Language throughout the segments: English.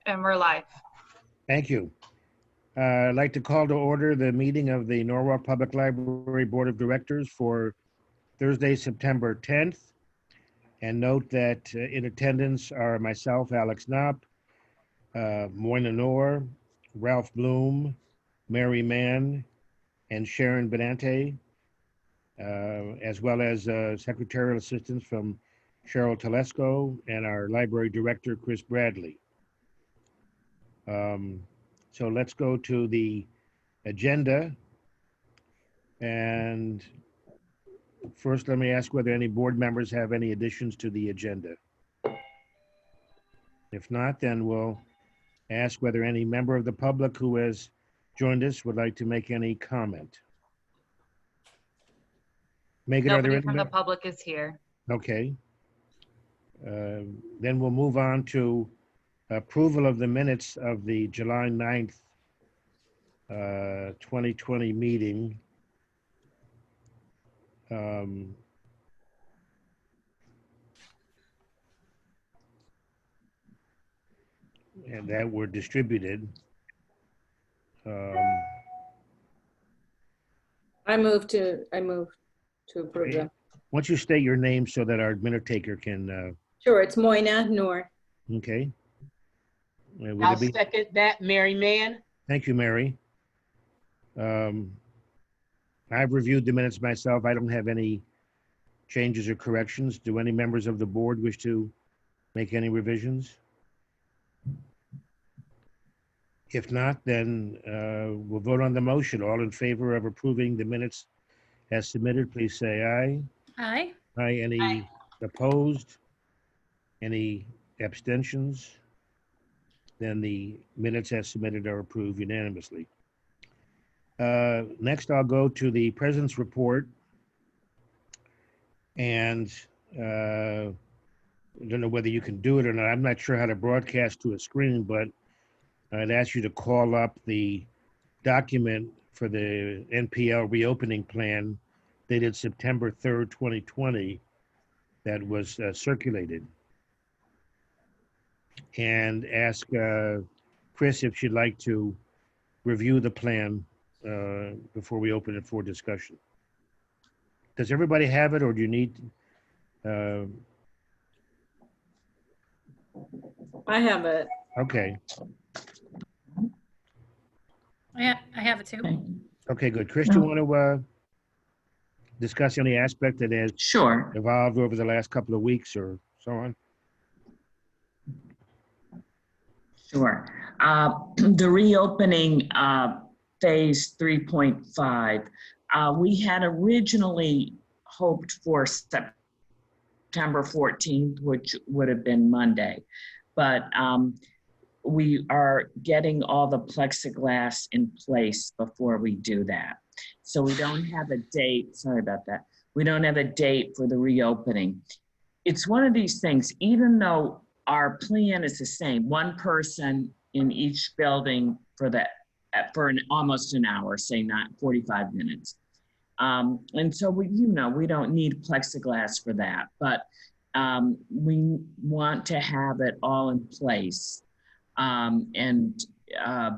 And we're live. Thank you. I'd like to call to order the meeting of the Norwalk Public Library Board of Directors for Thursday, September 10th. And note that in attendance are myself, Alex Knopp, Moyna Noor, Ralph Bloom, Mary Mann, and Sharon Benante, as well as secretarial assistance from Cheryl Telesco and our library director, Chris Bradley. So let's go to the agenda. And first, let me ask whether any board members have any additions to the agenda. If not, then we'll ask whether any member of the public who has joined us would like to make any comment. Megan, are there Nobody any? from the public is here. Okay. Then we'll move on to approval of the minutes of the July 9th, 2020 meeting. And that were distributed. I move to approve them. Once you state your name so that our administrator can, Sure, it's Moyna Noor. okay. Would I'll it be- second that, Mary Mann. Thank you, Mary. I've reviewed the minutes myself. I don't have any changes or corrections. Do any members of the board wish to make any revisions? If not, then we'll vote on the motion. All in favor of approving the minutes as submitted, please say aye. Aye. Aye. Any Aye. opposed? Any abstentions? Then the minutes as submitted are approved unanimously. Next, I'll go to the president's report. And I don't know whether you can do it or not. I'm not sure how to broadcast to a screen, but I'd ask you to call up the document for the Npl Reopening Plan dated September 3rd, 2020 that was circulated. And ask Chris if she'd like to review the plan before we open it for discussion. Does everybody have it, or do you need? I have it. Okay. I have it too. Okay, good. Chris, do you want to discuss any aspect that has Sure. evolved over the last couple of weeks or so on? Sure. The reopening phase 3.5, we had originally hoped for September 14th, which would have been Monday. But we are getting all the plexiglass in place before we do that. So we don't have a date, sorry about that. We don't have a date for the reopening. It's one of these things, even though our plan is the same, one person in each building for almost an hour, say not 45 minutes. And so we don't need plexiglass for that, but we want to have it all in place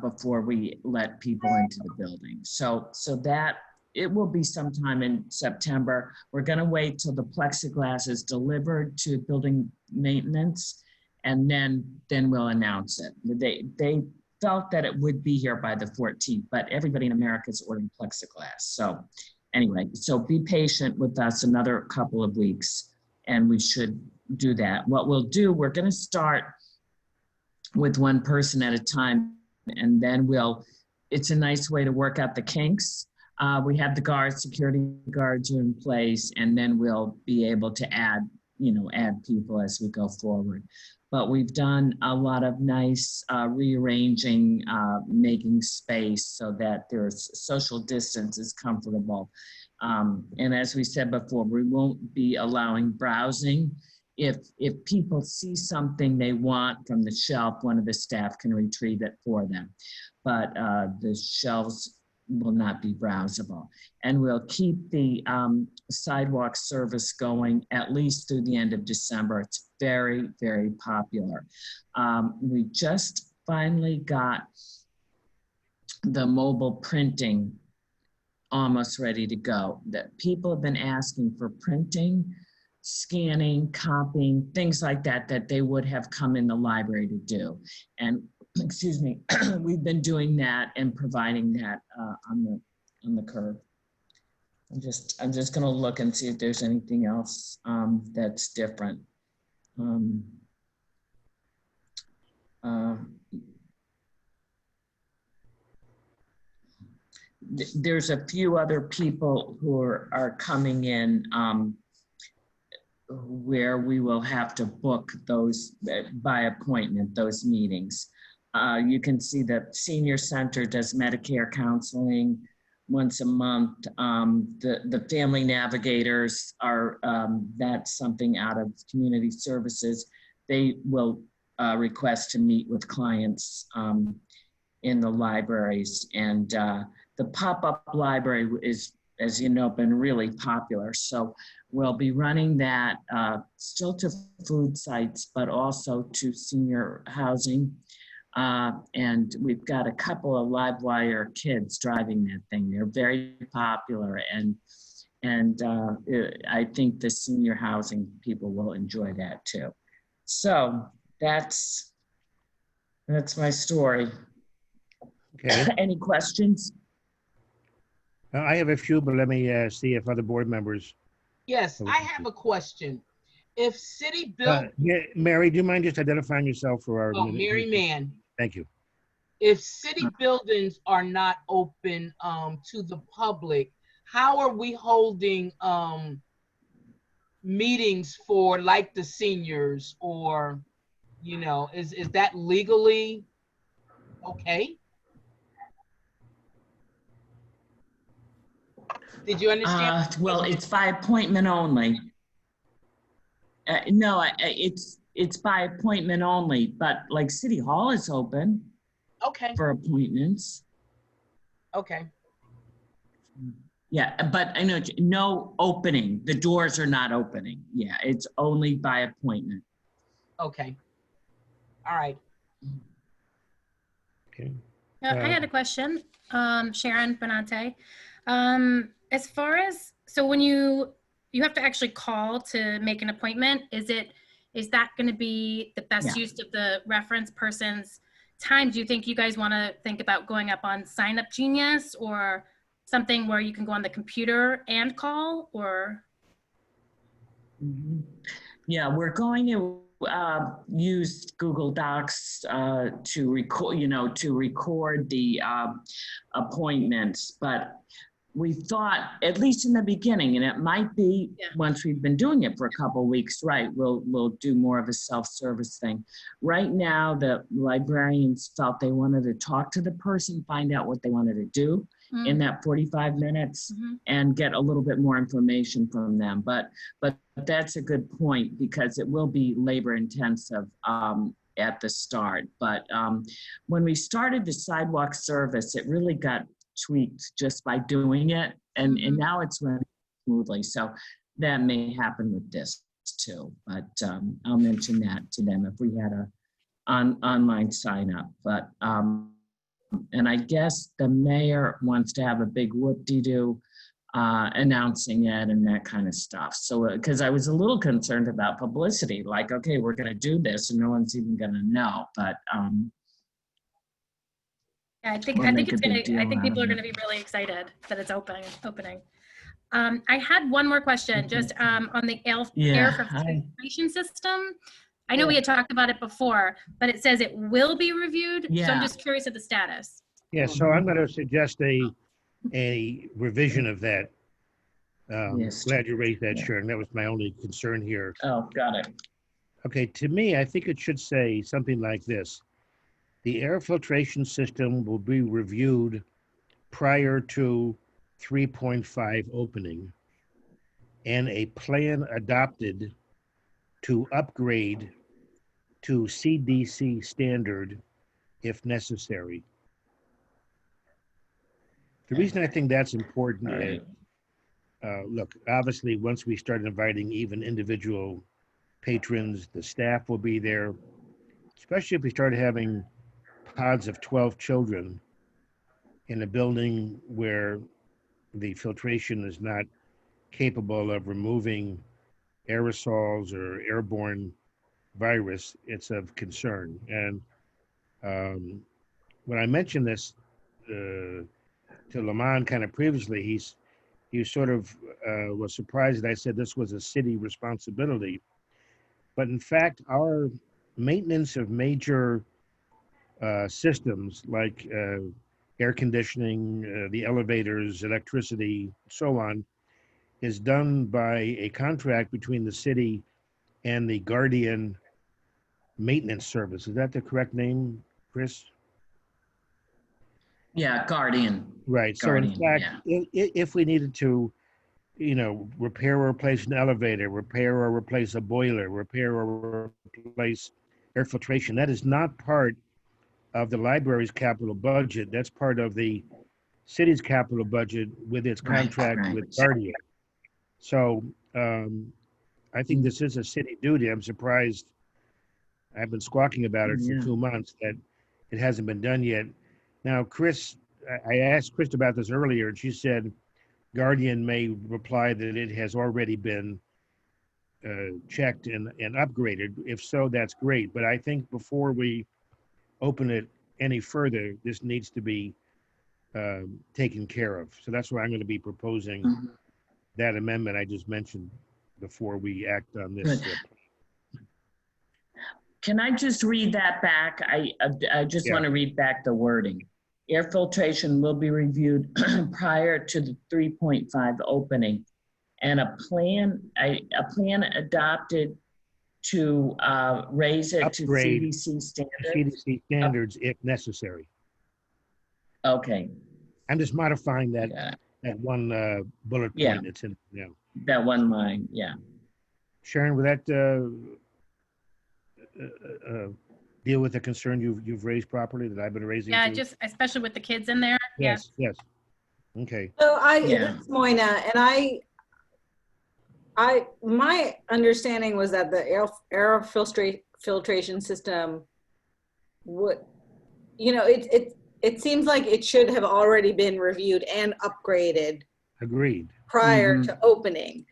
before we let people into the building. So that it will be sometime in September. We're gonna wait till the plexiglass is delivered to building maintenance, and then we'll announce it. They felt that it would be here by the 14th, but everybody in America is ordering plexiglass. So anyway, so be patient with us another couple of weeks, and we should do that. What we'll do, we're gonna start with one person at a time, and then it's a nice way to work out the kinks. We have the security guards are in place, and then we'll be able to add people as we go forward. But we've done a lot of nice rearranging, making space so that there's social distance is comfortable. And as we said before, we won't be allowing browsing. If people see something they want from the shelf, one of the staff can retrieve it for them. But the shelves will not be browsable. And we'll keep the sidewalk service going at least through the end of December. It's very, very popular. We just finally got the mobile printing almost ready to go. That people have been asking for printing, scanning, copying, things like that, that they would have come in the library to do. And excuse me, we've been doing that and providing that on the curb. I'm just gonna look and see if there's anything else that's different. There's a few other people who are coming in where we will have to book those by appointment, those meetings. You can see the Senior Center does Medicare counseling once a month. The Family Navigators are, that's something out of Community Services. They will request to meet with clients in the libraries. And the pop-up library is, as you know, been really popular. So we'll be running that still to food sites, but also to senior housing. And we've got a couple of Livewire kids driving that thing. They're very popular, and I think the senior housing people will enjoy that too. So that's my story. Okay. Any questions? I have a few, but let me see if other board members. Yes, I have a question. If city built, Yeah, Mary, do you mind just identifying yourself for our? Mary Mann, Thank you. if city buildings are not open to the public, how are we holding meetings for like the seniors, or, you know, is that legally okay? Did you understand? Well, it's by appointment only. No, it's by appointment only, but like City Hall is open Okay, for appointments. okay, Yeah, but I know no opening. The doors are not opening. Yeah, it's only by appointment. okay. All right. Okay. I had a question, Sharon Benante. As far as, so when you have to actually call to make an appointment, is that going to be the best use of the reference person's time? Do you think you guys want to think about going up on Sign Up Genius or something where you can go on the computer and call, or? Yeah, we're going to use Google Docs to record the appointments, but we thought, at least in the beginning, and it might be once we've been doing it for a couple of weeks, right, we'll do more of a self-service thing. Right now, the librarians felt they wanted to talk to the person, find out what they wanted to do in that 45 minutes and get a little bit more information from them. But that's a good point, because it will be labor intensive at the start. But when we started the sidewalk service, it really got tweaked just by doing it, and now it's running smoothly. So that may happen with this too, but I'll mention that to them if we had a online sign up. But and I guess the mayor wants to have a big whoop-de-doo announcing it and that kind of stuff. So because I was a little concerned about publicity, like, okay, we're going to do this and no one's even going to know, but yeah, I think people are going to be really excited that it's opening. I had one more question, just on the air filtration system. I know we had talked about it before, but it says it will be reviewed. So I'm just curious of the status. Yeah, so I'm going to suggest a revision of that. Glad you raised that, Sharon. That was my only concern here. Oh, got it. Okay, to me, I think it should say something like this. The air filtration system will be reviewed prior to 3.5 opening, and a plan adopted to upgrade to CDC standard if necessary. The reason I think that's important is, look, obviously, once we start inviting even individual patrons, the staff will be there, especially if we start having pods of 12 children in a building where the filtration is not capable of removing aerosols or airborne virus, it's of concern. And when I mentioned this to Lamont kind of previously, he sort of was surprised that I said this was a city responsibility. But in fact, our maintenance of major systems like air conditioning, the elevators, electricity, so on, is done by a contract between the city and the Guardian Maintenance Service. Is that the correct name, Chris? Yeah, Guardian. Right. So Guardian, in fact, yeah. if we needed to, repair or replace an elevator, repair or replace a boiler, repair or replace air filtration, that is not part of the library's capital budget. That's part of the city's capital budget with its contract Right. with Guardian. So I think this is a city duty. I'm surprised. I've been squawking about it for 2 months that it hasn't been done yet. Now, Chris, I asked Chris about this earlier, and she said Guardian may reply that it has already been checked and upgraded. If so, that's great. But I think before we open it any further, this needs to be taken care of. So that's why I'm going to be proposing that amendment I just mentioned before we act on this. Can I just read that back? I just want to read back the wording. Air filtration will be reviewed prior to the 3.5 opening, and a plan adopted to raise it Upgrade to CDC standards. CDC standards if necessary. Okay. I'm just modifying that one bullet point that's in now. That one line, yeah. Sharon, would that deal with the concern you've raised properly that I've been raising? Yeah, too? just especially with the kids in there. Yes. Okay. So this is Moina, and my understanding was that the air filtration system would, it seems like it should have already been reviewed and upgraded. Agreed. Prior to opening.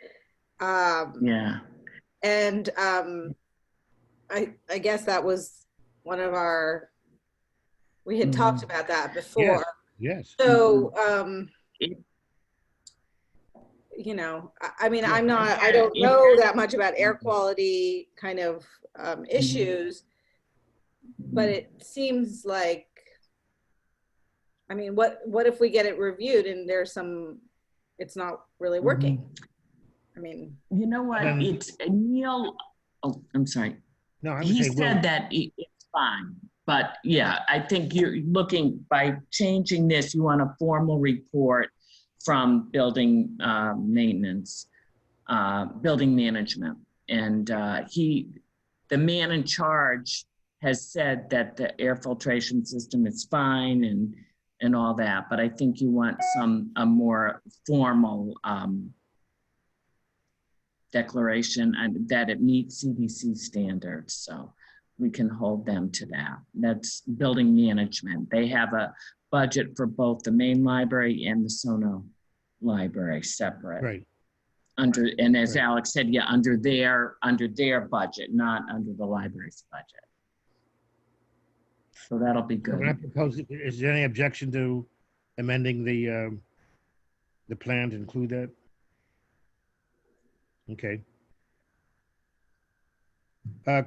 Yeah. And I guess that was one of we had talked about that before. Yes. So, I don't know that much about air quality kind of issues, but it seems like, what if we get it reviewed and it's not really working? You know what? It's Neil. Oh, I'm sorry. No, he said that it's fine. But yeah, I think you're looking, by changing this, you want a formal report from building maintenance, building management. And the man in charge has said that the air filtration system is fine and all that. But I think you want a more formal declaration and that it meets CDC standards. So we can hold them to that. That's building management. They have a budget for both the main library and the Sono library separate. Right. And as Alex said, under their budget, not under the library's budget. So that'll be good. When I propose, is there any objection to amending the plan to include that? Okay.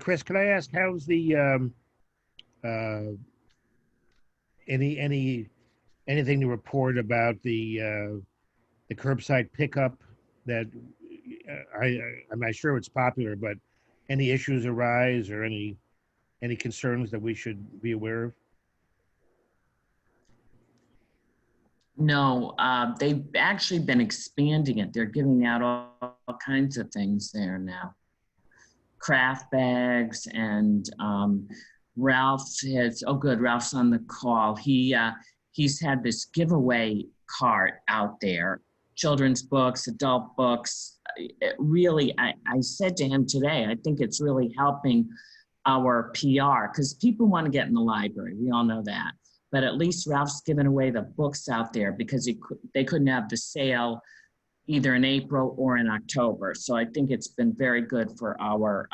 Chris, can I ask, how's the anything to report about the curbside pickup? That I'm not sure it's popular, but any issues arise or any concerns that we should be aware of? No, they've actually been expanding it. They're giving out all kinds of things there now. Craft bags, and Ralph has, Ralph's on the call. He's had this giveaway cart out there, children's books, adult books. I said to him today, I think it's really helping our PR, because people want to get in the library. We all know that. But at least Ralph's given away the books out there because they couldn't have the sale either in April or in October. So I think it's been very good for our,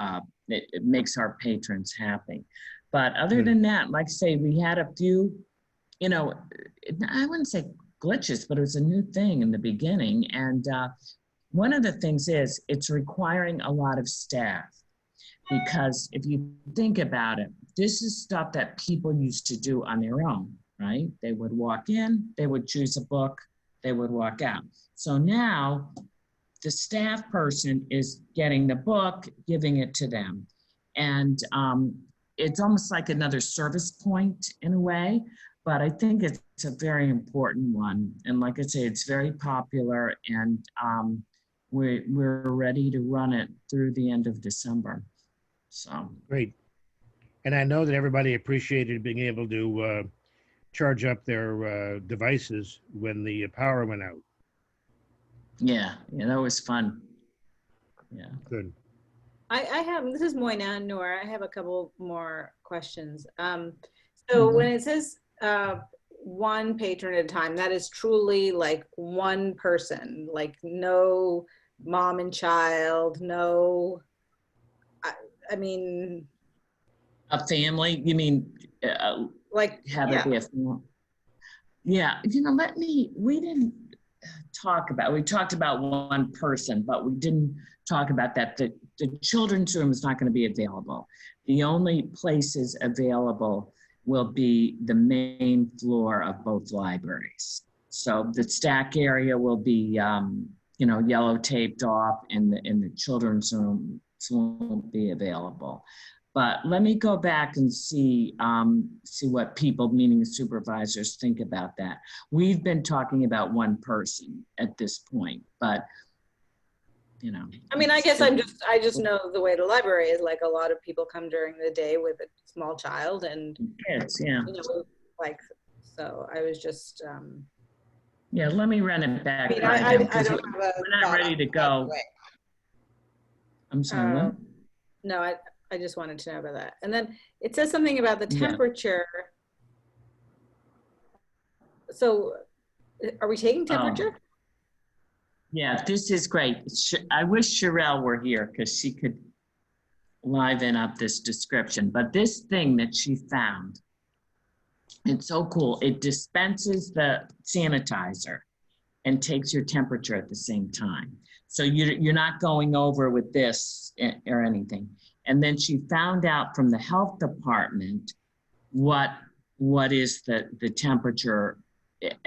it makes our patrons happy. But other than that, like I say, we had a few, you know, I wouldn't say glitches, but it was a new thing in the beginning. And one of the things is it's requiring a lot of staff, because if you think about it, this is stuff that people used to do on their own, right? They would walk in, they would choose a book, they would walk out. So now the staff person is getting the book, giving it to them. And it's almost like another service point in a way, but I think it's a very important one. And like I say, it's very popular, and we're ready to run it through the end of December. So Great. And I know that everybody appreciated being able to charge up their devices when the power went out. yeah, that was fun. Yeah. Good. I have, this is Moyna, Nora. I have a couple more questions. So when it says one patron at a time, that is truly like one person, like no mom and child, no, I mean. A family, you mean Like, have it be a family? Yeah, you know, we didn't talk about, we talked about one person, but we didn't talk about that. The children's room is not going to be available. The only places available will be the main floor of both libraries. So the stack area will be, you know, yellow taped off, and the children's room won't be available. But let me go back and see what people, meaning supervisors, think about that. We've been talking about one person at this point, but you know. I mean, I guess I just know the way the library is, like a lot of people come during the day with a small child and kids, yeah. You know, like, so I was just. Yeah, let me run it back. I mean, I don't have a. We're not ready to go. I'm sorry, what? No, I just wanted to know about that. And then it says something about the temperature. Yeah. So are we taking temperature? Yeah, this is great. I wish Sherelle were here because she could liven up this description. But this thing that she found, it's so cool. It dispenses the sanitizer and takes your temperature at the same time. So you're not going over with this or anything. And then she found out from the health department what is the temperature.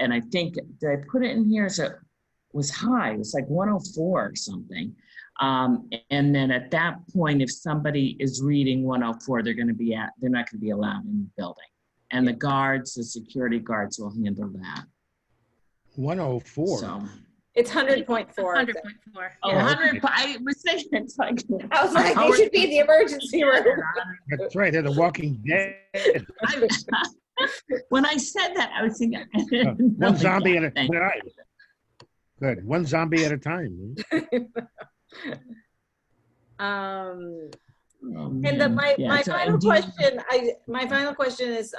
And I think, did I put it in here? So it was high. It was like 104 or something. And then at that point, if somebody is reading 104, they're not going to be allowed in the building. And the guards, the security guards, will handle that. 104. So. It's 100.4. 100.4. Oh, Yeah. 100. I was saying it's like. I was like, they should be the emergency room. That's right. They're the Walking Dead. When I said that, I was thinking. One zombie at a time. Good. One zombie at a time. And my final question is,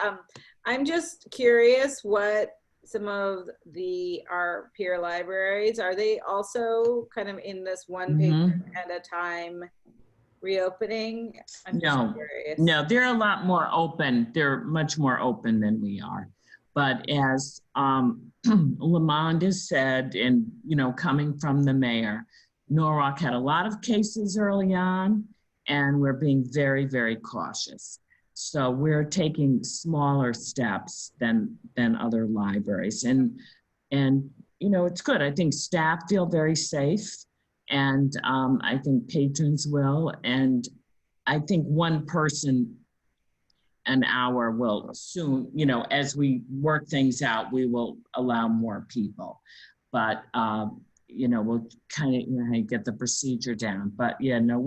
I'm just curious what some of our peer libraries, are they also kind of in this one patron at a time reopening? I'm just curious. No, they're a lot more open. They're much more open than we are. But as Lamond has said, and you know, coming from the mayor, Norwalk had a lot of cases early on, and we're being very, very cautious. So we're taking smaller steps than other libraries, and you know, it's good. I think staff feel very safe, and I think patrons will, and I think one person an hour will soon, you know, as we work things out, we will allow more people, but you know, we'll kind of get the procedure down. But yeah, no,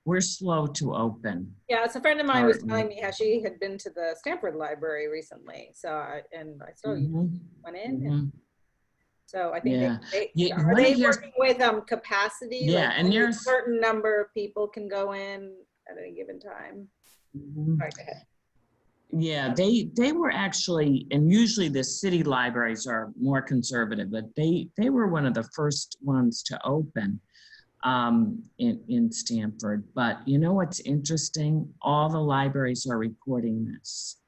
we're slow to open. Yeah, it's a friend of mine was telling me how she had been to the Stanford Library recently. So I saw you went in. And so I think are they working with capacity? Yeah, like and there's a certain number of people can go in. at any given time. Mhm. Sorry, go ahead. Yeah, they were actually, and usually the city libraries are more conservative, but they were one of the first ones to open in Stamford. But you know what's interesting? All the libraries are reporting this.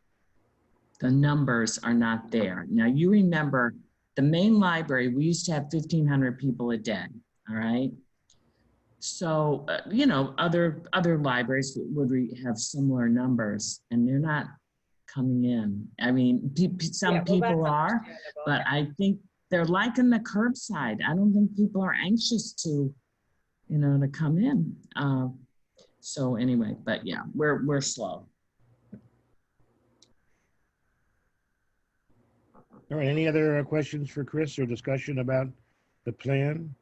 The numbers are not there. Now you remember the main library, we used to have 1,500 people a day, all right? So, you know, other libraries would have similar numbers, and they're not coming in. I mean, some Yeah, well, that's people are, understandable. but I think they're liking the curbside. I don't think people are anxious to, you know, to come in. So anyway, but yeah, we're slow. All right, any other questions for Chris or discussion about the plan?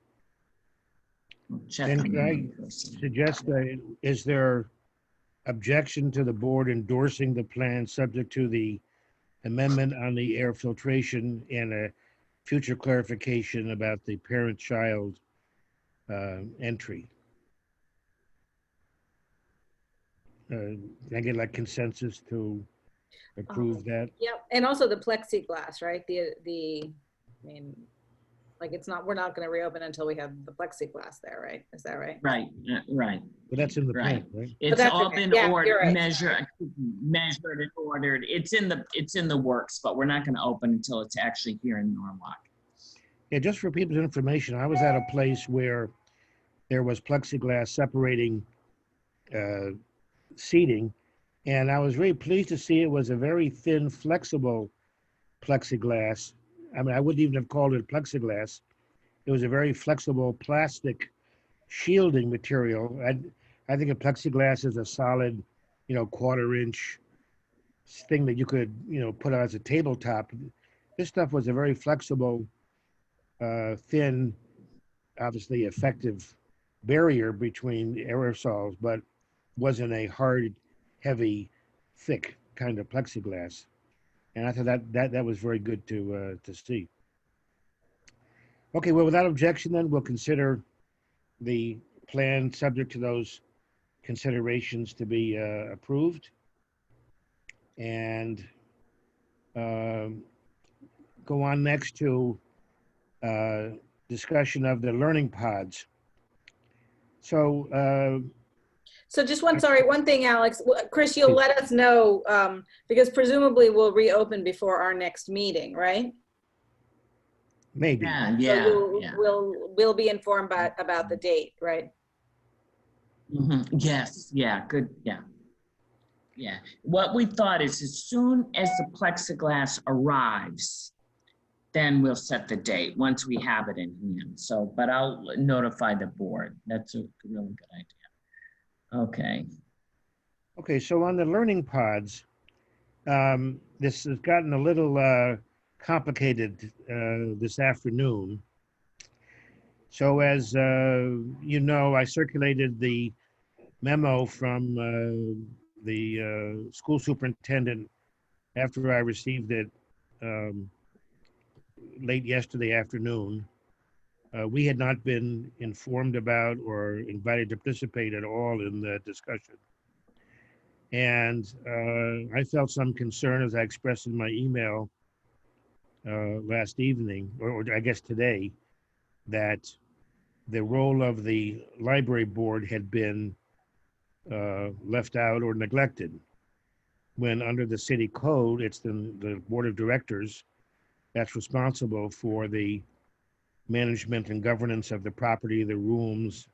We'll check Then on can that I in person. suggest, is there objection to the board endorsing the plan subject to the amendment on the air filtration and a future clarification about the parent-child entry? Can I get like consensus to approve that? Yep, and also the plexiglass, right? I mean, like we're not gonna reopen until we have the plexiglass there, right? Is that right? Right, right. But that's in the Right. plan, right? It's that's all okay. been Yeah, ordered, you're right. measured and ordered. It's in the works, but we're not going to open until it's actually here in Norwalk. Yeah, just for people's information, I was at a place where there was plexiglass separating seating, and I was very pleased to see it was a very thin, flexible plexiglass. I mean, I wouldn't even have called it plexiglass. It was a very flexible plastic shielding material. I think a plexiglass is a solid, you know, 1/4 inch thing that you could, you know, put as a tabletop. This stuff was a very flexible, thin, obviously effective barrier between aerosols, but wasn't a hard, heavy, thick kind of plexiglass. And I thought that was very good to see. Okay, well, without objection, then we'll consider the plan subject to those considerations to be approved. And go on next to discussion of the learning pods. So So just one thing, Alex. Chris, you'll let us know, because presumably we'll reopen before our next meeting, right? maybe. Yeah. We'll be informed about the date, right? Yes, yeah, good, yeah. Yeah, what we thought is as soon as the plexiglass arrives, then we'll set the date once we have it in hand. So, but I'll notify the board. That's a really good idea. Okay. Okay, so on the learning pods, this has gotten a little complicated this afternoon. So as you know, I circulated the memo from the school superintendent after I received it late yesterday afternoon. We had not been informed about or invited to participate at all in the discussion. And I felt some concern, as I expressed in my email last evening, or I guess today, that the role of the library board had been left out or neglected, when under the city code, it's the board of directors that's responsible for the management and governance of the property, the rooms,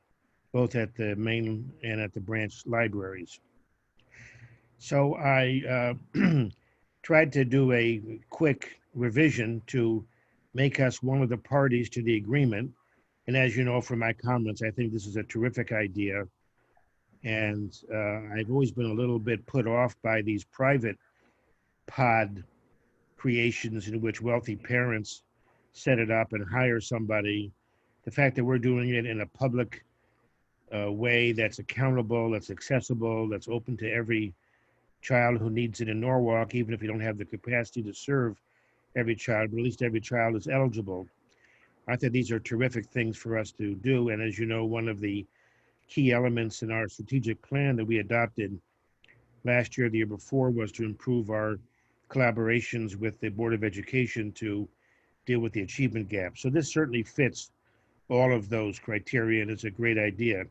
both at the main and at the branch libraries. So I tried to do a quick revision to make us one of the parties to the agreement. And as you know from my comments, I think this is a terrific idea. And I've always been a little bit put off by these private pod creations in which wealthy parents set it up and hire somebody. The fact that we're doing it in a public way that's accountable, that's accessible, that's open to every child who needs it in Norwalk, even if you don't have the capacity to serve every child, but at least every child is eligible. I think these are terrific things for us to do. And as you know, one of the key elements in our strategic plan that we adopted last year, the year before, was to improve our collaborations with the Board of Education to deal with the achievement gap. So this certainly fits all of those criteria, and it's a great idea.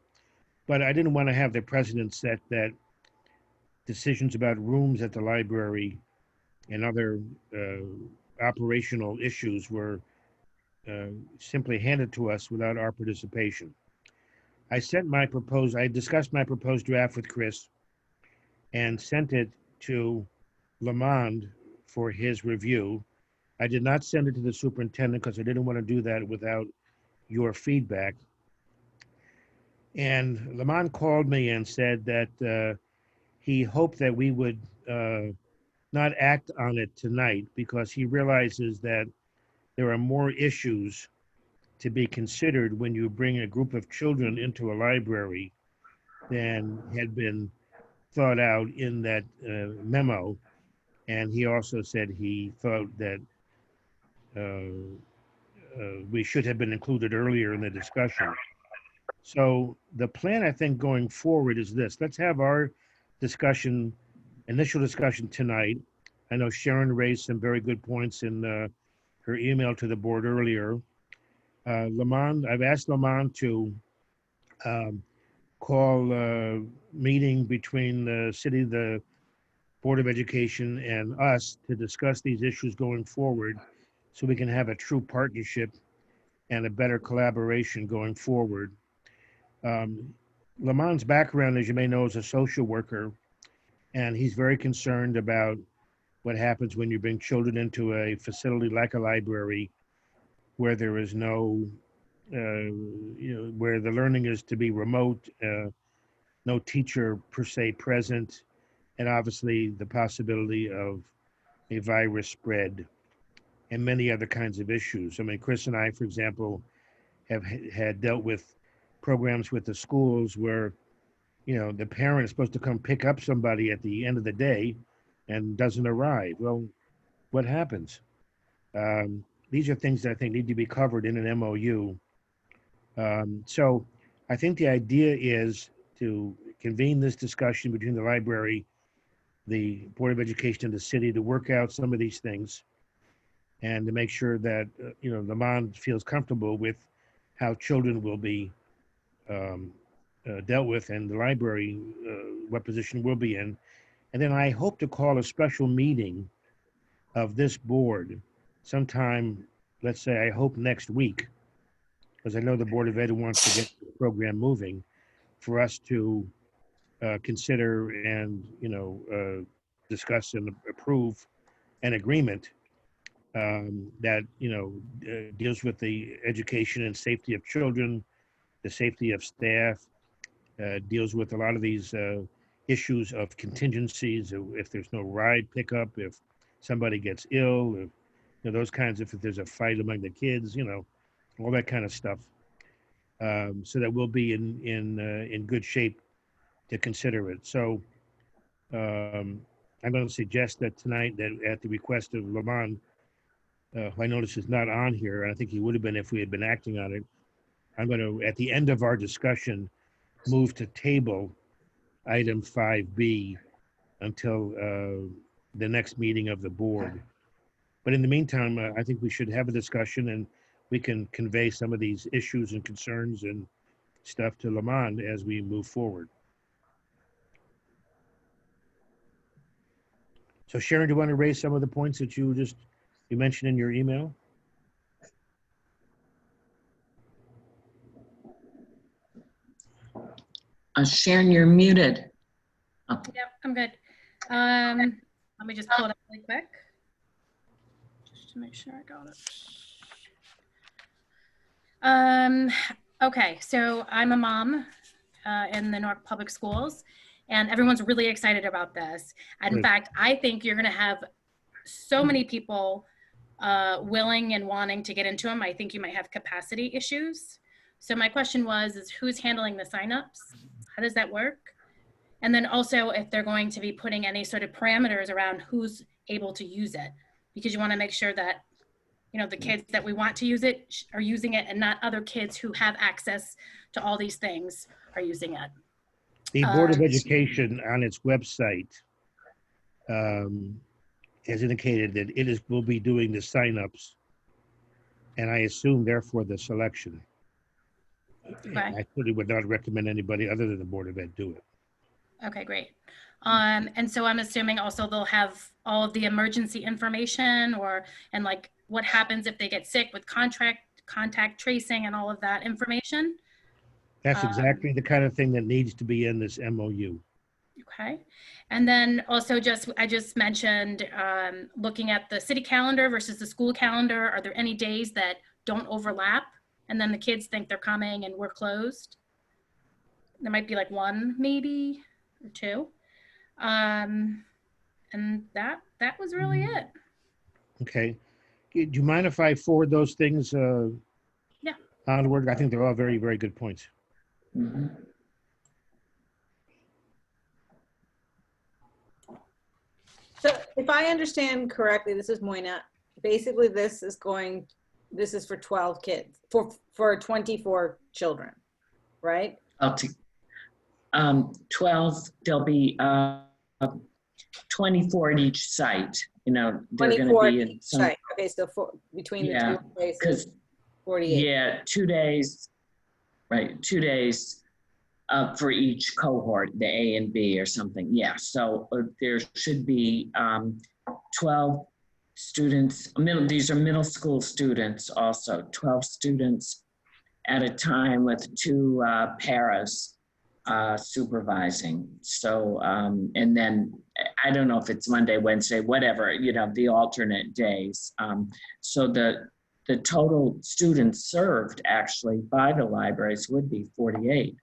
But I didn't want to have the precedent set that decisions about rooms at the library and other operational issues were simply handed to us without our participation. I discussed my proposed draft with Chris and sent it to Lamond for his review. I did not send it to the superintendent because I didn't want to do that without your feedback. And Lamond called me and said that he hoped that we would not act on it tonight because he realizes that there are more issues to be considered when you bring a group of children into a library than had been thought out in that memo. And he also said he thought that we should have been included earlier in the discussion. So the plan, I think, going forward is this. Let's have our initial discussion tonight. I know Sharon raised some very good points in her email to the board earlier. I've asked Lamond to call a meeting between the city, the Board of Education, and us to discuss these issues going forward so we can have a true partnership and a better collaboration going forward. Lamond's background, as you may know, is a social worker, and he's very concerned about what happens when you bring children into a facility like a library where there is no, where the learning is to be remote, no teacher per se present, and obviously the possibility of a virus spread and many other kinds of issues. I mean, Chris and I, for example, have had dealt with programs with the schools where, the parent is supposed to come pick up somebody at the end of the day and doesn't arrive. Well, what happens? These are things that I think need to be covered in an MOU. So I think the idea is to convene this discussion between the library, the Board of Education, and the city to work out some of these things and to make sure that, Lamond feels comfortable with how children will be dealt with and the library, what position we'll be in. And then I hope to call a special meeting of this board sometime, let's say, I hope next week, because I know the Board of Ed wants to get the program moving, for us to consider and, discuss and approve an agreement that, deals with the education and safety of children, the safety of staff, deals with a lot of these issues of contingencies, if there's no ride pickup, if somebody gets ill, if, those kinds of, if there's a fight among the kids, all that kind of stuff. So that we'll be in good shape to consider it. So I'm going to suggest that tonight, that at the request of Lamond, who I notice is not on here, and I think he would have been if we had been acting on it, I'm going to, at the end of our discussion, move to table item 5B until the next meeting of the board. But in the meantime, I think we should have a discussion and we can convey some of these issues and concerns and stuff to Lamond as we move forward. So Sharon, do you want to raise some of the points that you mentioned in your email? Sharon, you're muted. Oh. Yep, I'm good. Let me just pull it up really quick, just to make sure I got it. Okay, so I'm a mom in the Newark Public Schools, and everyone's really excited about this. And in fact, I think you're gonna have so many people willing and wanting to get into them. I think you might have capacity issues. So my question is who's handling the signups? How does that work? And then also if they're going to be putting any sort of parameters around who's able to use it, because you want to make sure that, the kids that we want to use it are using it and not other kids who have access to all these things are using it. The Board of Education on its website has indicated that will be doing the signups, and I assume therefore the selection. Okay. And I certainly would not recommend anybody other than the Board of Ed do it. Okay, great. And so I'm assuming also they'll have all of the emergency information and like what happens if they get sick with contact tracing and all of that information. That's exactly the kind of thing that needs to be in this MOU. Okay. And then also I just mentioned looking at the city calendar versus the school calendar. Are there any days that don't overlap and then the kids think they're coming and we're closed? There might be like one maybe or two. And that was really it. Okay. Do you mind if I forward those things Yeah. onward? I think they're all very, very good points. Mm-hmm. So if I understand correctly, this is Moina. Basically, this is for 12 kids, for 24 children, right? 12, there'll be 24 at each site. You know, they're going to 24 be at in each some, site. Okay, so between the Yeah, two places, 'cause 48. yeah, 2 days, right, 2 days for each cohort, the A and B or something. Yeah, so there should be 12 students, these are middle school students also, 12 students at a time with 2 paras supervising. So, and then I don't know if it's Monday, Wednesday, whatever, you know, the alternate days. So the total students served actually by the libraries would be 48.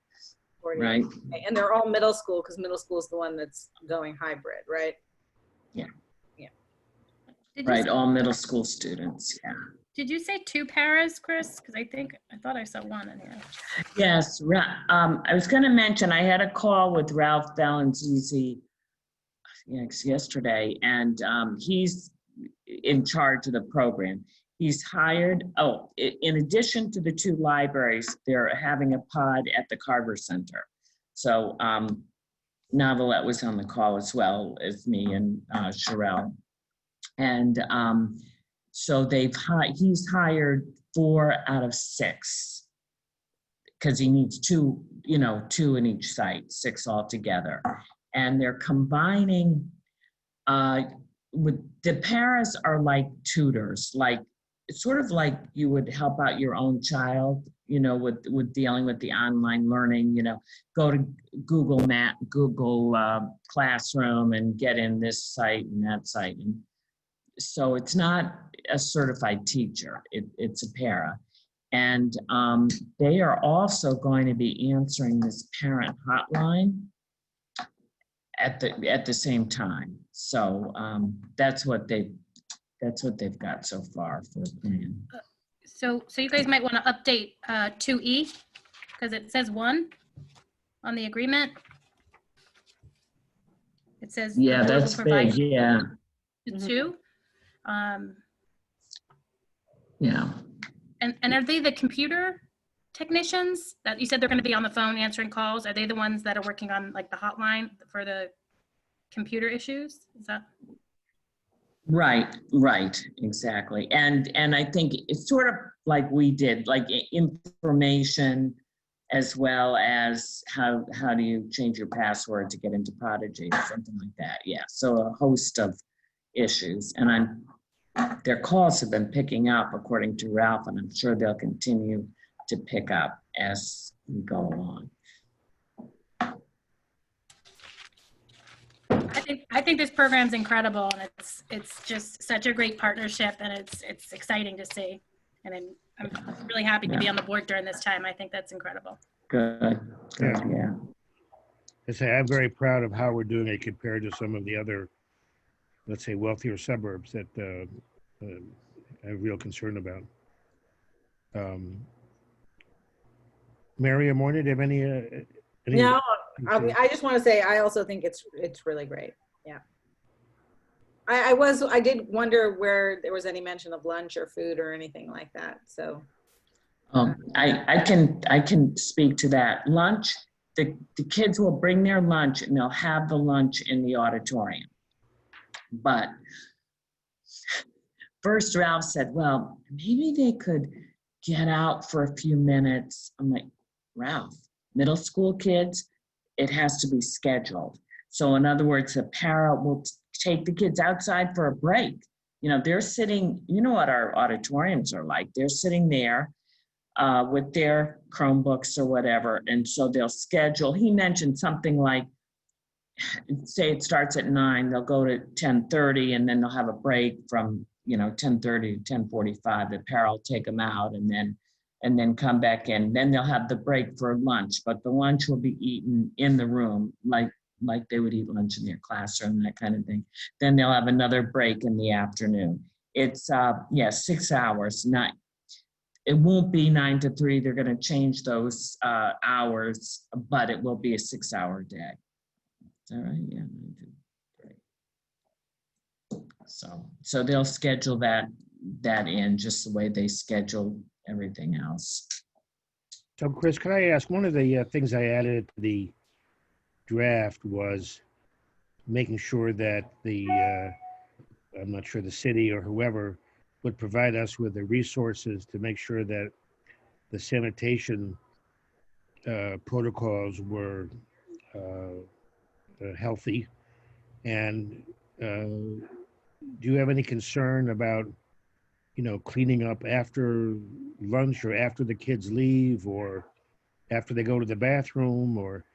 48. Right. Okay, and they're all middle school because middle school is the one that's going hybrid, right? Yeah. Yeah. Right, all middle school students, yeah. Did you say 2 paras, Chris? Because I thought I saw 1 in here. Yes, I was going to mention, I had a call with Ralph Valenzizi yesterday, and he's in charge of the program. He's hired, in addition to the 2 libraries, they're having a pod at the Carver Center. So Novelette was on the call as well as me and Sherelle. And so he's hired 4 out of 6 because he needs 2 in each site, 6 altogether. And they're combining with the paras are like tutors, like it's sort of like you would help out your own child, you know, with dealing with the online learning, you know, go to Google Classroom and get in this site and that site. And so it's not a certified teacher, it's a para. And they are also going to be answering this parent hotline at the same time. So that's what they've got so far for the plan. So you guys might want to update 2E because it says 1 on the agreement. It says Yeah, the board that's will provide big. Yeah. to 2. Yeah. And are they the computer technicians that you said they're going to be on the phone answering calls? Are they the ones that are working on like the hotline for the computer issues? Is that? Right, exactly. And I think it's sort of like we did, like information as well as how do you change your password to get into Prodigy or something like that. Yeah, so a host of issues. And their calls have been picking up according to Ralph, and I'm sure they'll continue to pick up as we go along. I think this program's incredible, and it's just such a great partnership, and it's exciting to see. And I'm really happy to be on the board during this time. I think that's incredible. Good, yeah. I say I'm very proud of how we're doing it compared to some of the other, let's say, wealthier suburbs that I have real concern about. Mary or Moina, do you have any? No, I just want to say I also think it's really great. Yeah. I did wonder where there was any mention of lunch or food or anything like that. So I can speak to that. Lunch the kids will bring their lunch and they'll have the lunch in the auditorium. But first Ralph said, well, maybe they could get out for a few minutes. I'm like, Ralph, middle school kids, it has to be scheduled. So in other words, the para will take the kids outside for a break. You know, they're sitting, you know what our auditoriums are like. They're sitting there with their Chromebooks or whatever. And so they'll schedule, he mentioned something like, say it starts at 9, they'll go to 10:30 and then they'll have a break from, 10:30 to 10:45. The para will take them out and then come back in. Then they'll have the break for lunch, but the lunch will be eaten in the room, like they would eat lunch in their classroom, that kind of thing. Then they'll have another break in the afternoon. It's 6 hours. It won't be 9 to 3. They're going to change those hours, but it will be a 6-hour day. Is that right? Yeah, 9 to 3. So they'll schedule that in just the way they schedule everything else. So Chris, can I ask, one of the things I added to the draft was making sure that I'm not sure the city or whoever would provide us with the resources to make sure that the sanitation protocols were healthy. And do you have any concern about, cleaning up after lunch or after the kids leave or after they go to the bathroom? Or,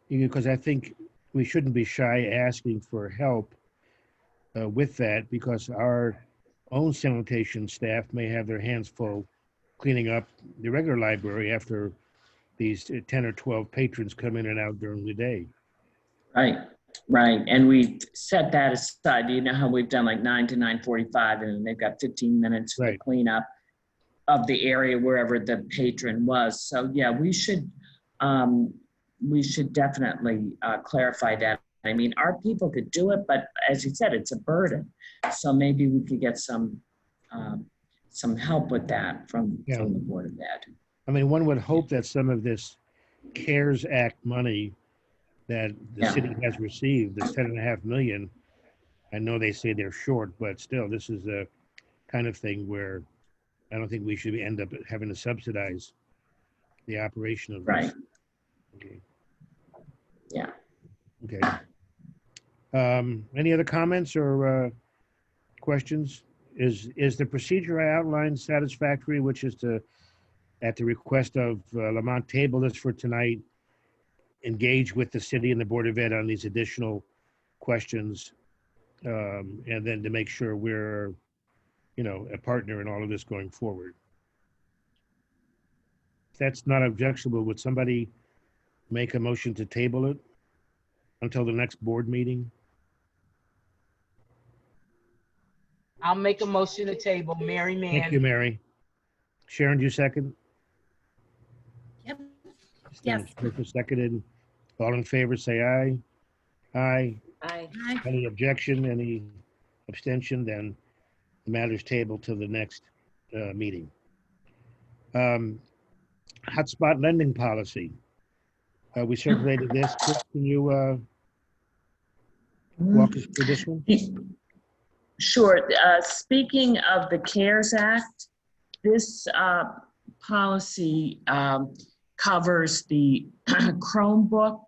because I think we shouldn't be shy asking for help with that, because our own sanitation staff may have their hands full cleaning up the regular library after these 10 or 12 patrons come in and out during the day. Right. And we set that aside. You know how we've done like 9 to 9:45 and they've got 15 minutes for the cleanup of the area wherever the patron was. So yeah, we should definitely clarify that. I mean, our people could do it, but as you said, it's a burden. So maybe we could get some help with that from the Board of Ed. I mean, one would hope that some of this CARES Act money that the city has received, the $10.5 million, I know they say they're short, but still, this is a kind of thing where I don't think we should end up having to subsidize the operation of this. Right. Okay. Yeah. Okay. Any other comments or questions? Is the procedure I outlined satisfactory, which is to, at the request of Lamont, table this for tonight, engage with the city and the Board of Ed on these additional questions, and then to make sure we're, a partner in all of this going forward? If that's not objectionable, would somebody make a motion to table it until the next board meeting? I'll make a motion to table. Mary Mann. Thank you, Mary. Sharon, do you second? Yep. Yes. Seconded. All in favor, say aye. Aye. Aye. Any objection, any abstention, then the matter's tabled to the next meeting. Hotspot lending policy. We circulated this. Chris, can you walk us through this one? Sure. Speaking of the CARES Act, this policy covers the Chromebook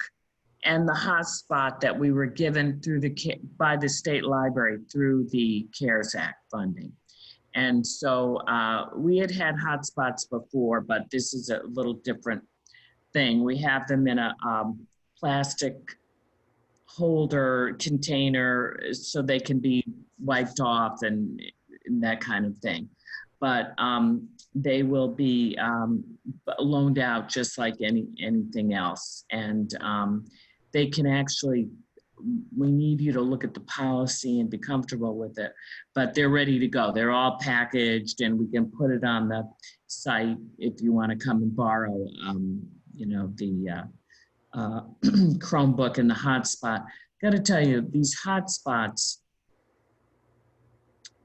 and the hotspot that we were given by the state library through the CARES Act funding. And so we had hotspots before, but this is a little different thing. We have them in a plastic holder container so they can be wiped off and that kind of thing. But they will be loaned out just like anything else. And they can actually, we need you to look at the policy and be comfortable with it, but they're ready to go. They're all packaged and we can put it on the site if you want to come and borrow, the Chromebook and the hotspot. Got to tell you, these hotspots,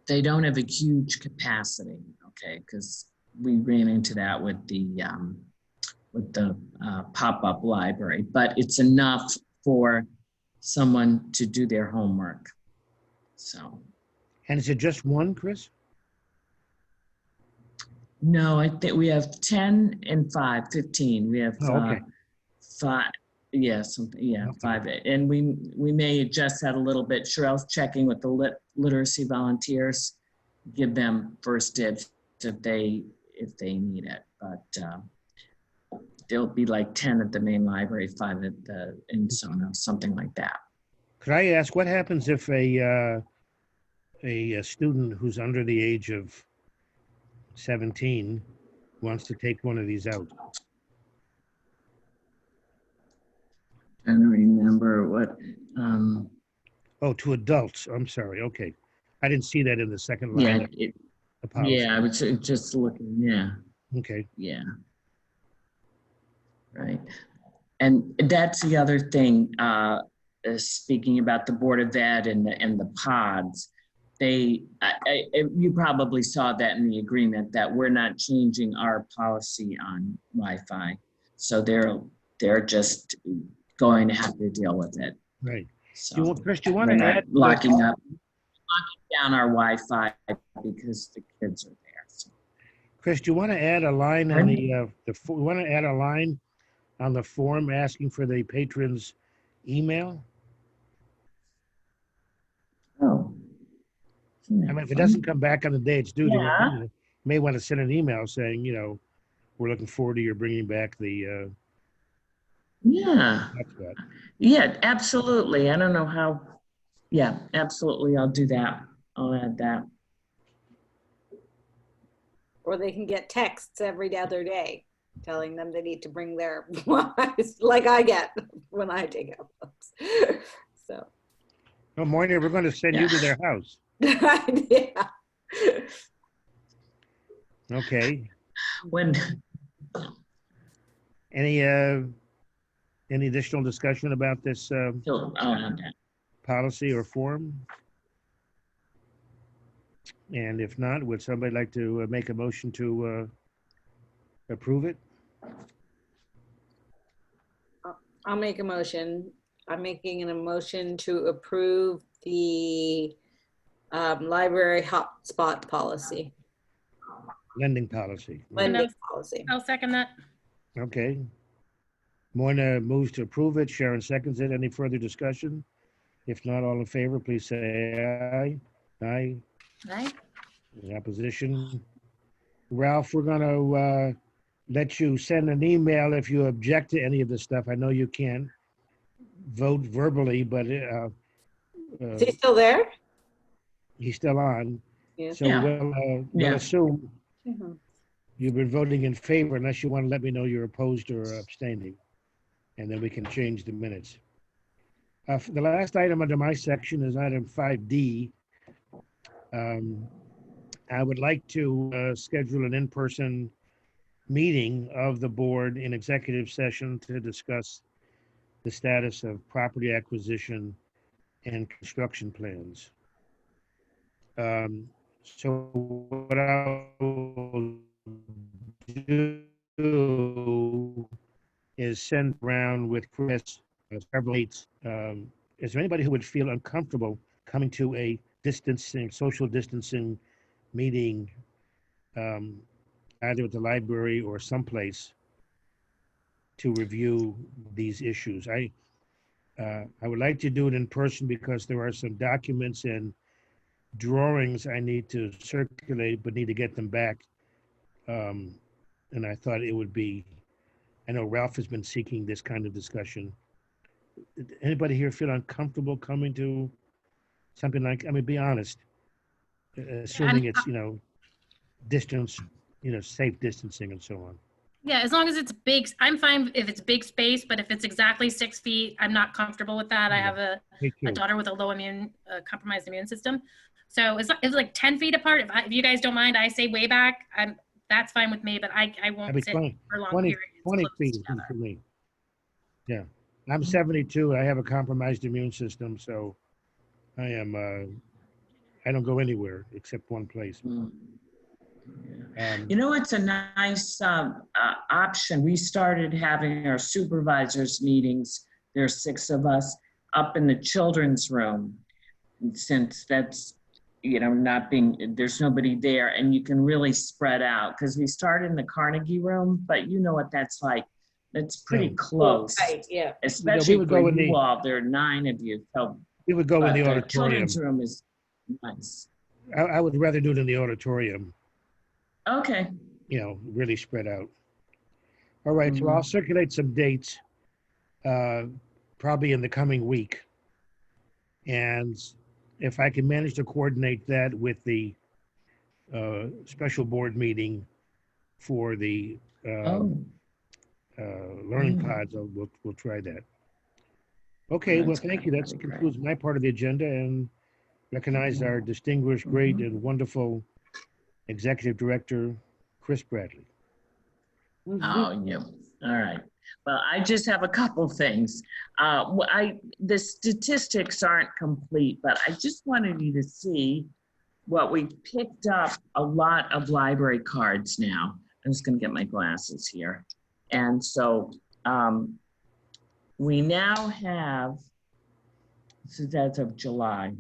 they don't have a huge capacity, okay? Because we ran into that with the pop-up library, but it's enough for someone to do their homework. So, And is it just one, Chris? no, I think we have 10 and 5, 15. We have Oh, okay. 5, yeah, something, yeah, Okay. 5. And we may adjust that a little bit. Cheryl's checking with the literacy volunteers, give them first dibs if they need it. But there'll be like 10 at the main library, 5 at the in Sona, something like that. Could I ask, what happens if a student who's under the age of 17 wants to take one of these out? I don't remember what. Oh, to adults. I'm sorry. Okay. I didn't see that in the second line. Yeah, of the policy. yeah. I was just looking. Yeah, Okay. yeah. Right, and that's the other thing. Speaking about the Board of Ed and the pods, you probably saw that in the agreement that we're not changing our policy on Wi-Fi, so they're just going to have to deal with it. Right. So Chris, do you want to add locking down our Wi-Fi because the kids are there. So. Chris, do you want to add a line on we want to add a line on the form asking for the patron's email? Oh. I mean, if it doesn't come back on the day it's due, Yeah. you may want to send an email saying, we're looking forward to your bringing back the. Yeah. hotspot. Yeah, absolutely. I don't know how. Yeah, absolutely. I'll do that. I'll add that. Or they can get texts every other day telling them they need to bring their Wi-Fi, like I get when I take out books. So. Oh, Moynier, we're going to send you to their house. Yeah. When Okay. Any additional discussion about this I'll add that. policy or form? And if not, would somebody like to make a motion to approve it? I'll make a motion. I'm making a motion to approve the library hotspot policy. Lending policy. Lending policy. I'll second that. Okay. Moyna moves to approve it. Sharon seconds it. Any further discussion? If not, all in favor, please say aye. Aye. Right? Any opposition? Ralph, we're going to let you send an email if you object to any of this stuff. I know you can't vote verbally, but Is he still there? he's still on. Yeah. So we'll assume you've been voting in favor unless you want to let me know you're opposed or abstaining. And then we can change the minutes. The last item under my section is item 5D. I would like to schedule an in-person meeting of the board in executive session to discuss the status of property acquisition and construction plans. So what I'll do is send around with Chris several dates. Is there anybody who would feel uncomfortable coming to a social distancing meeting, either at the library or someplace, to review these issues? I would like to do it in person because there are some documents and drawings I need to circulate, but need to get them back. And I thought it would be, I know Ralph has been seeking this kind of discussion. Anybody here feel uncomfortable coming to something like, I mean, be honest, assuming it's, distance, safe distancing and so on. Yeah, as long as it's big, I'm fine if it's big space, but if it's exactly 6 feet, I'm not comfortable with that. I have a daughter with a low compromised immune system. So it's like 10 feet apart. If you guys don't mind, I say way back. That's fine with me, but I won't sit for long 20 periods. 20 feet is good for me. Yeah, I'm 72. I have a compromised immune system, so I don't go anywhere except one place. You know, it's a nice option. We started having our supervisors meetings. There's 6 of us up in the children's room, since that's, you know, not being, there's nobody there, and you can really spread out, because we started in the Carnegie room, but you know what that's like. That's pretty close, Right, yeah. especially would for go in you the- all. There are 9 of you. So, We would go in but the the auditorium. children's room is nice. I would rather do it in the auditorium, Okay. you know, really spread out. All right, so I'll circulate some dates, probably in the coming week. And if I can manage to coordinate that with the special board meeting for the learning pods, we'll try that. Okay, well, That's thank you. That that'd be great. concludes my part of the agenda, and recognize our distinguished, great, and wonderful Executive Director, Chris Bradley. Oh, yeah. All right. Well, I just have a couple things. The statistics aren't complete, but I just wanted you to see what we picked up a lot of library cards now. I'm just going to get my glasses here. And so we now have, this is as of July.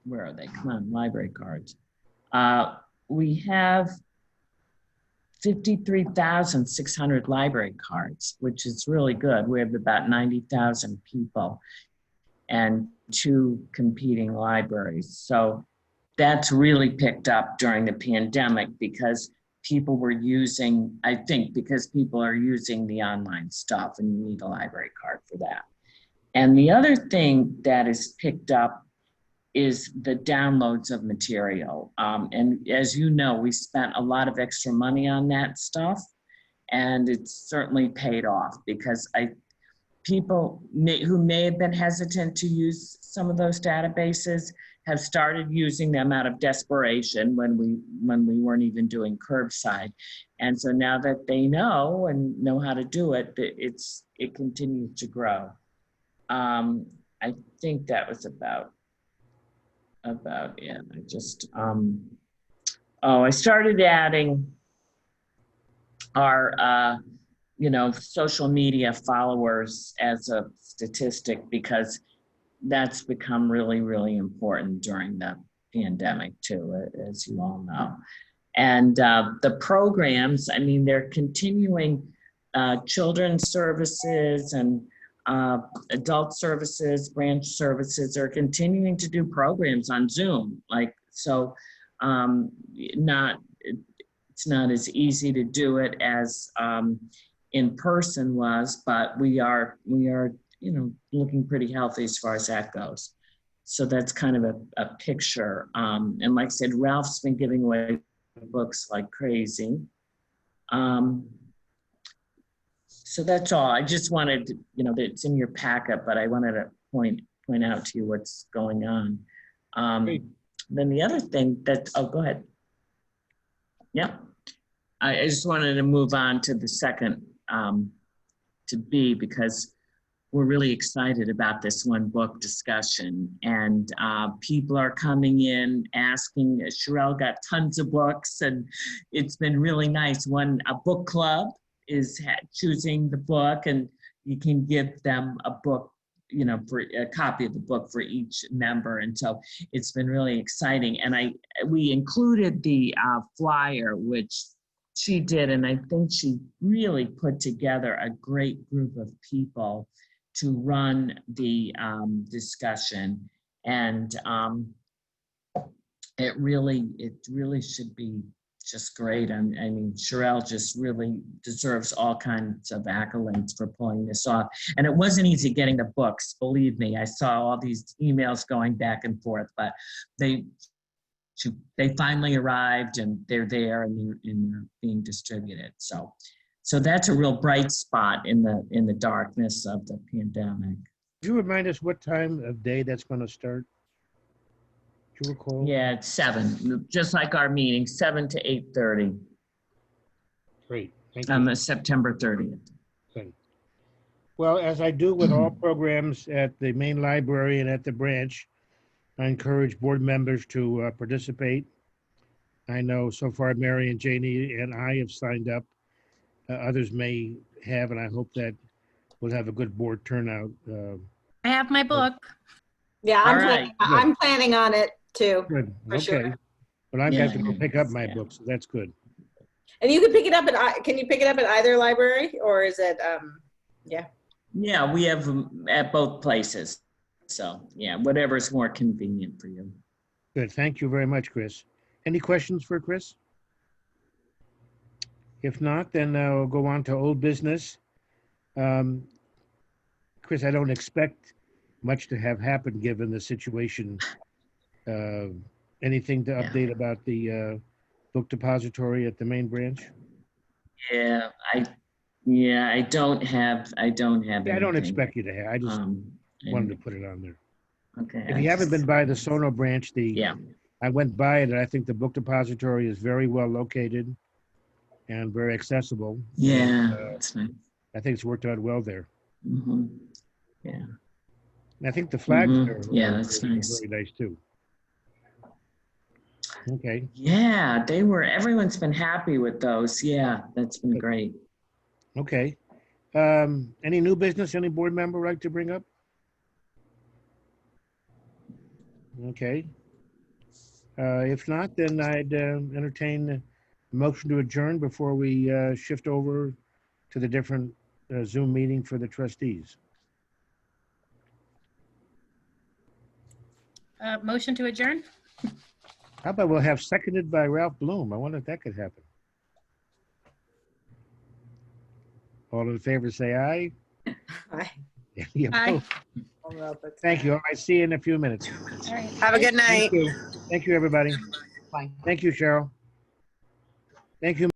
Where are they? Come on, library cards. We have 53,600 library cards, which is really good. We have about 90,000 people and 2 competing libraries. So that's really picked up during the pandemic, because people were using, I think because people are using the online stuff, and you need a library card for that. And the other thing that is picked up is the downloads of material. And as you know, we spent a lot of extra money on that stuff, and it's certainly paid off, because people who may have been hesitant to use some of those databases have started using them out of desperation when we weren't even doing curbside. And so now that they know and know how to do it, it continues to grow. I think that was about it. I just, I started adding our, social media followers as a statistic, because that's become really, really important during the pandemic too, as you all know. And the programs, I mean, they're continuing. Children's services and adult services, branch services are continuing to do programs on Zoom. It's not as easy to do it as in person was, but we are, looking pretty healthy as far as that goes. So that's kind of a picture. And like I said, Ralph's been giving away books like crazy. So that's all. I just wanted to, it's in your packet, but I wanted to point out to you what's going on. Then the other thing go ahead. Yeah. I just wanted to move on to the second, to B, because we're really excited about this one book discussion, and people are coming in asking. Sherelle got tons of books, and it's been really nice. A book club is choosing the book, and you can give them a book, for a copy of the book for each member. And so it's been really exciting. And we included the flyer, which she did, and I think she really put together a great group of people to run the discussion. And it really should be just great. I mean, Sherelle just really deserves all kinds of accolades for pulling this off. And it wasn't easy getting the books, believe me. I saw all these emails going back and forth, but they finally arrived, and they're there, and they're being distributed. So that's a real bright spot in the darkness of the pandemic. Could you remind us what time of day that's going to start? Do you recall? Yeah, it's 7, just like our meeting, 7 to 8:30. Great, thank you. On September 30th. Good. Well, as I do with all programs at the main library and at the branch, I encourage board members to participate. I know so far Mary and Janie and I have signed up. Others may have, and I hope that we'll have a good board turnout. I have my book. Yeah, All right. I'm planning on it too. Good, For sure. okay. But I'm Yeah, going to go pick up my yeah. books, so that's good. And you can pick it up can you pick it up at either library, or is it, Yeah, we have them at both places. So yeah, whatever's more convenient for you. Good, thank you very much, Chris. Any questions for Chris? If not, then I'll go on to old business. Chris, I don't expect much to have happened given the situation. Anything to Yeah. update about the book depository at the main branch? Yeah, I don't have Yeah, I don't anything. expect you to have. I just wanted to and- put it on there. Okay. If you haven't been by the Sono branch, Yeah, I went by it, and I think the book depository is very well located and very accessible. yeah, And, that's nice. I think it's worked out well there. Mhm. Yeah, And I think the flags Mhm. there Yeah, are that's very, nice. very nice too. Okay, yeah, everyone's been happy with those. Yeah, that's been great. okay. Any new business any board member like to bring up? Okay. If not, then I'd entertain a motion to adjourn before we shift over to the different Zoom meeting for the trustees. Motion to adjourn? How about we'll have seconded by Ralph Bloom? I wonder if that could happen. All in favor, say aye. Any Aye. opposed? Thank you. All right, see you in a few minutes. All right. Have a good night. Thank you. Thank you, everybody. Bye. Thank you, Cheryl. Thank you.